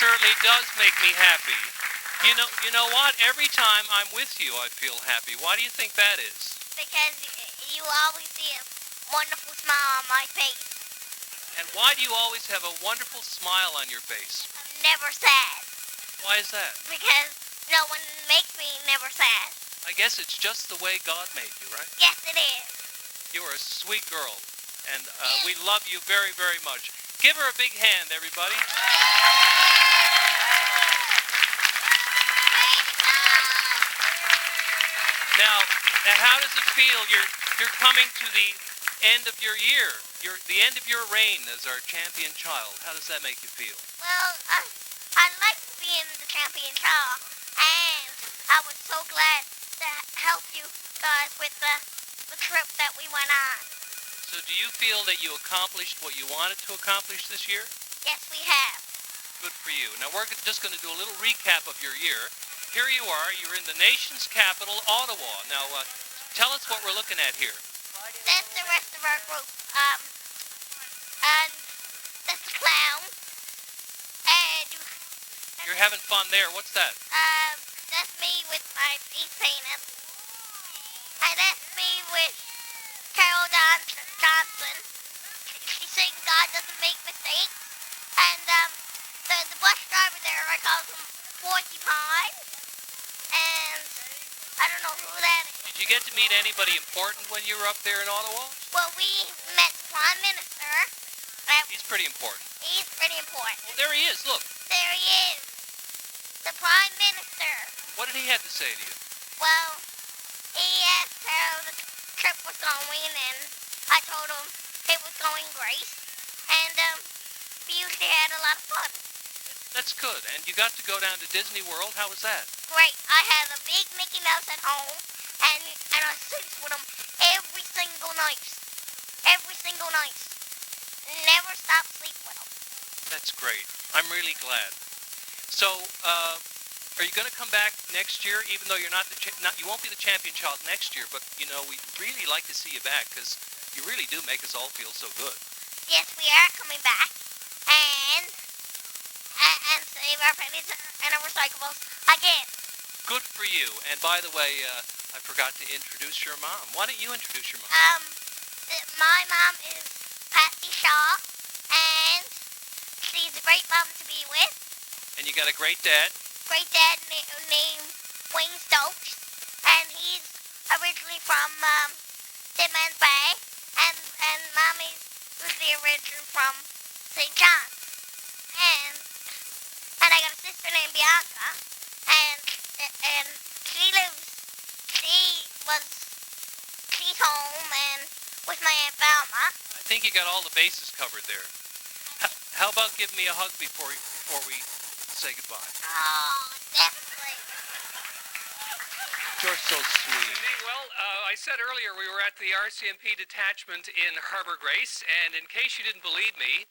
certainly does make me happy. You know what? Every time I'm with you, I feel happy. Why do you think that is? Because you always see a wonderful smile on my face. And why do you always have a wonderful smile on your face? I'm never sad. Why is that? Because no one makes me never sad. I guess it's just the way God made you, right? Yes, it is. You are a sweet girl, and we love you very, very much. Give her a big hand, everybody. Now, how does it feel? You're coming to the end of your year, the end of your reign as our champion child. How does that make you feel? Well, I like being the champion child, and I was so glad to help you guys with the trip that we went on. So do you feel that you accomplished what you wanted to accomplish this year? Yes, we have. Good for you. Now, we're just going to do a little recap of your year. Here you are. You're in the nation's capital, Ottawa. Now, tell us what we're looking at here. That's the rest of our group. That's the clown. And you're having fun there. What's that? That's me with my face painted. And that's me with Carol Johnson. She sings God Doesn't Make Mistakes. And the bus driver there, I call him Porcupine. And I don't know who that is. Did you get to meet anybody important when you were up there in Ottawa? Well, we met the Prime Minister. He's pretty important. He's pretty important. Oh, there he is, look. There he is. The Prime Minister. What did he have to say to you? Well, he asked how the trip was going, and I told him it was going great. And we usually had a lot of fun. That's good. And you got to go down to Disney World. How was that? Great. I have a big Mickey Mouse at home, and I sleep with him every single night. Every single night. Never stop sleep with him. That's great. I'm really glad. So, are you going to come back next year, even though you're you won't be the champion child next year, but, we'd really like to see you back, because you really do make us all feel so good. Yes, we are coming back. And save our pennies and our recyclables again. Good for you. And by the way, I forgot to introduce your mom. Why don't you introduce your mom? My mom is Patsy Shaw, and she's a great mom to be with. And you got a great dad? Great dad named Wayne Stokes, and he's originally from Deadman's Bay, and Mommy was the origin from St. John's. And I got a sister named Bianca, and she's home and with my Aunt Velma. I think you got all the bases covered there. How about giving me a hug before we say goodbye? Oh, definitely. You're so sweet. Well, I said earlier we were at the RCMP Detachment in Harbour, Grace, and in case you didn't believe me,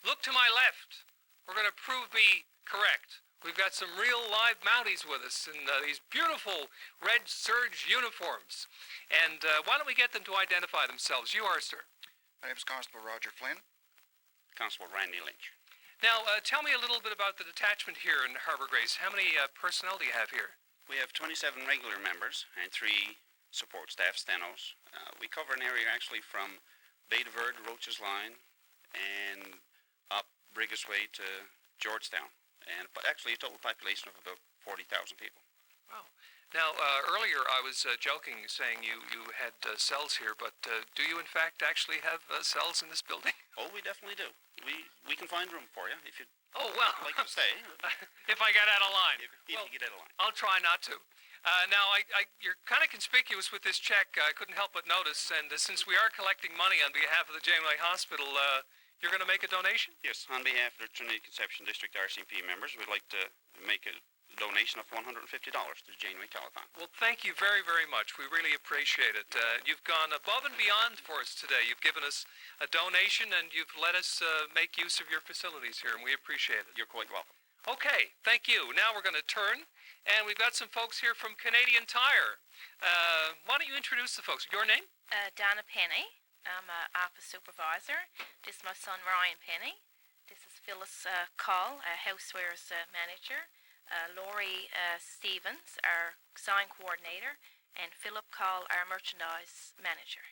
look to my left. We're going to prove me correct. We've got some real live Mounties with us in these beautiful red serge uniforms. And why don't we get them to identify themselves? You are, sir. My name's Constable Roger Flynn. Constable Randy Lynch. Now, tell me a little bit about the detachment here in Harbour, Grace. How many personnel do you have here? We have 27 regular members and 3 support staff, stenos. We cover an area actually from Bay de Verde, Roach's Line, and up Brigus Way to Georgetown. But actually a total population of about 40,000 people. Wow. Now, earlier I was joking, saying you had cells here, but do you in fact actually have cells in this building? Oh, we definitely do. We can find room for you if you'd like to stay. If I get out of line. If you get out of line. I'll try not to. Now, you're kind of conspicuous with this check. I couldn't help but notice, and since we are collecting money on behalf of the Janeway Hospital, you're going to make a donation? Yes, on behalf of the Trinity Conception District RCMP members, we'd like to make a donation of $150 to the Janeway Telethon. Well, thank you very, very much. We really appreciate it. You've gone above and beyond for us today. You've given us a donation, and you've let us make use of your facilities here, and we appreciate it. You're quite welcome. Okay, thank you. Now we're going to turn, and we've got some folks here from Canadian Tire. Why don't you introduce the folks? Your name? Donna Penny. I'm an office supervisor. This is my son, Ryan Penny. This is Phyllis Karl, Housewares manager, Laurie Stevens, our sign coordinator, and Philip Karl, our merchandise manager.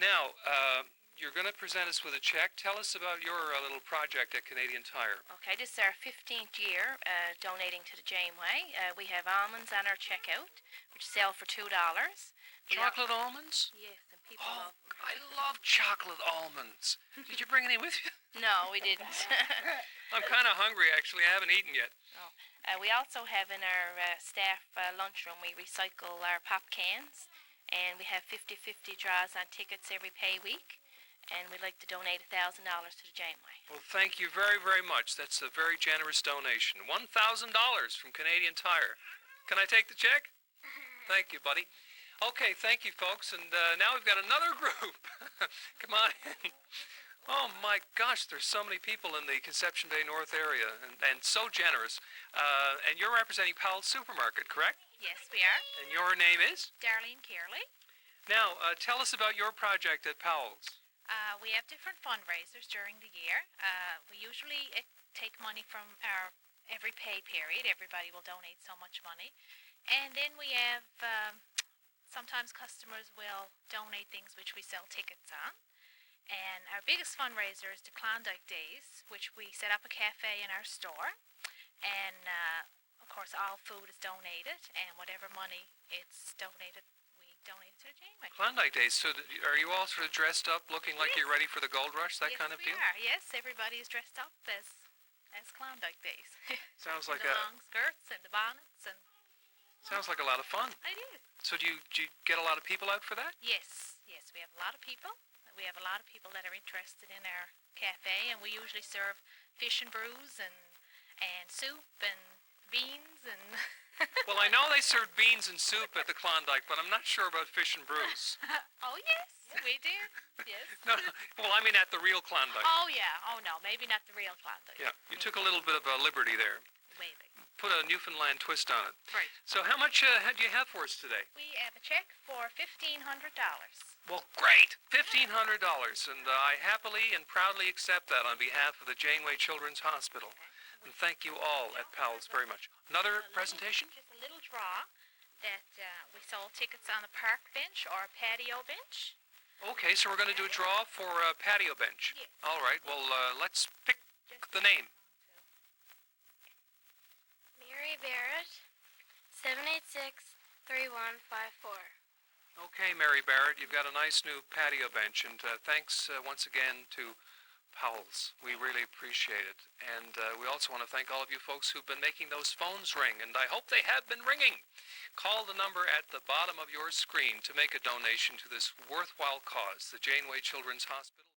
Now, you're going to present us with a check. Tell us about your little project at Canadian Tire. Okay, this is our 15th year donating to the Janeway. We have almonds on our checkout, which sell for $2. Chocolate almonds? Yes, and people Oh, love them. I love chocolate almonds. Did you bring any with you? No, we didn't. I'm kind of hungry, actually. I haven't eaten yet. Oh. We also have in our staff lunchroom, we recycle our pop cans, and we have 50-50 draws on tickets every pay week, and we'd like to donate $1,000 to the Janeway. Well, thank you very, very much. That's a very generous donation. $1,000 from Canadian Tire. Can I take the check? Thank you, buddy. Okay, thank you, folks. And now we've got another group. Come on in. Oh, my gosh, there's so many people in the Conception Bay North area, and so generous. And you're representing Powell Supermarket, correct? Yes, we are. And your name is? Darlene Kearley. Now, tell us about your project at Powell's. We have different fundraisers during the year. We usually take money from our every pay period. Everybody will donate so much money. And then we have, sometimes customers will donate things which we sell tickets on. And our biggest fundraiser is the Klondike Days, which we set up a cafe in our store. And, of course, all food is donated, and whatever money it's donated, we donate it to the Janeway. Klondike Days. So are you all sort of dressed up, looking like you're ready for the gold rush, that kind of deal? Yes, we are. Yes, everybody is dressed up as Klondike Days. Sounds like the long skirts and the bonnets and. Sounds like a lot of fun. It is. So do you get a lot of people out for that? Yes, we have a lot of people. We have a lot of people that are interested in our cafe, and we usually serve fish and brews and soup and beans and. Well, I know they serve beans and soup at the Klondike, but I'm not sure about fish and brews. Oh yes, we did. Yes. No, well, I mean at the real Klondike. Oh yeah. Oh no, maybe not the real Klondike. Yeah, you took a little bit of a liberty there. Maybe. Put a Newfoundland twist on it. Right. So how much do you have for us today? We have a check for $1,500. Well, great! $1,500, and I happily and proudly accept that on behalf of the Janeway Children's Hospital. And thank you all at Powell's very much. Another presentation? Just a little draw that we sold tickets on the park bench or patio bench. Okay, so we're going to do a draw for a patio bench. Yes. All right, well, let's pick the name. Mary Barrett, 786-3154. Okay, Mary Barrett, you've got a nice new patio bench, and thanks once again to Powell's. We really appreciate it. And we also want to thank all of you folks who've been making those phones ring, and I hope they have been ringing. Call the number at the bottom of your screen to make a donation to this worthwhile cause, the Janeway Children's Hospital.